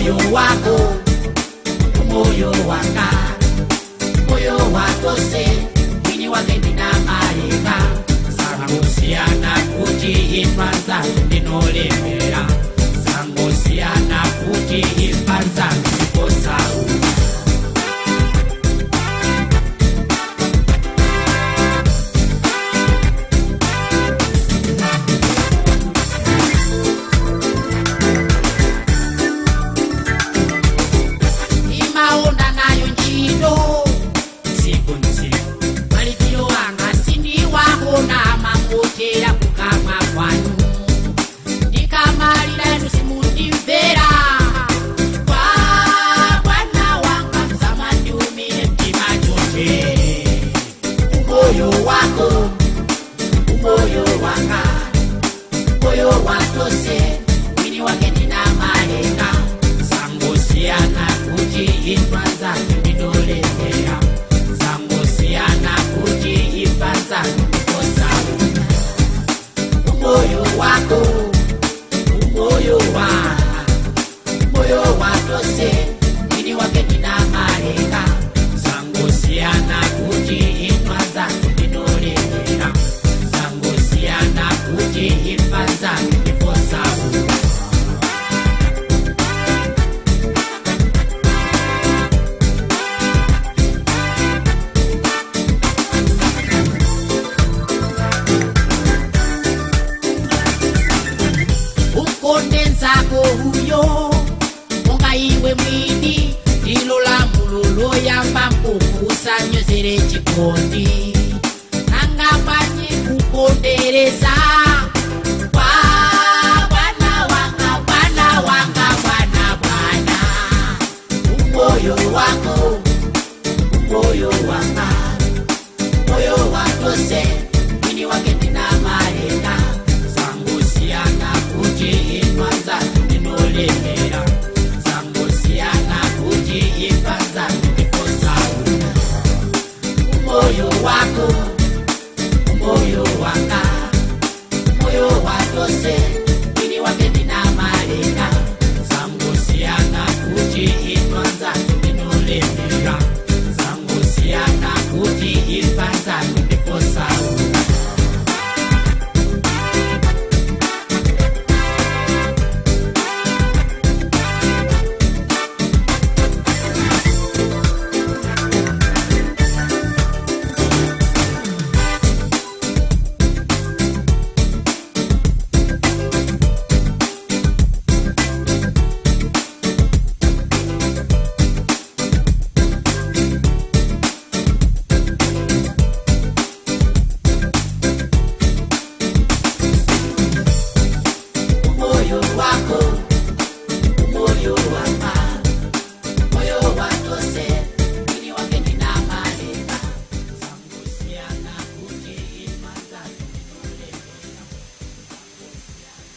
Moyo wako, moyo waka, moyo watose, mwini wake nina marika. Sangusiana kujihipanza ndinolemera. Sangusiana kujihipanza ndikosau. Imaona nayo nchito siku nsiku malipiro wanga sindi wahona mangotera kukamwa kwanu ndikamalira nusimundimvera kwa bwana wanga mzama ndiumire mtima chote. Umoyo wako, umoyo wanga, moyo watose, mwini wake nina malenga. Sangosiana kujihipanza ndinolemera. Sangosiana kujihipanza ndikosau. Umoyo wako, umoyo wa, moyo watose, mwini wake nina malenga. Sangosiana kujihipanza ndinolemera. Sangosiana kujihipanza ndikosau. Ukondenzako huyo monga iwe mwini ndilo lamulo loyamba mpukusanyozere chikondi nangapanye kupondereza kwa bwana wanga bwana wanga bwana bwana. Umoyo wako, umoyo wanga, moyo watose, mwini wake nina malenga. Sangusiana kujihipanza ndinolemera. Sangusiana kujihipanza ndikosau. Umoyo wako,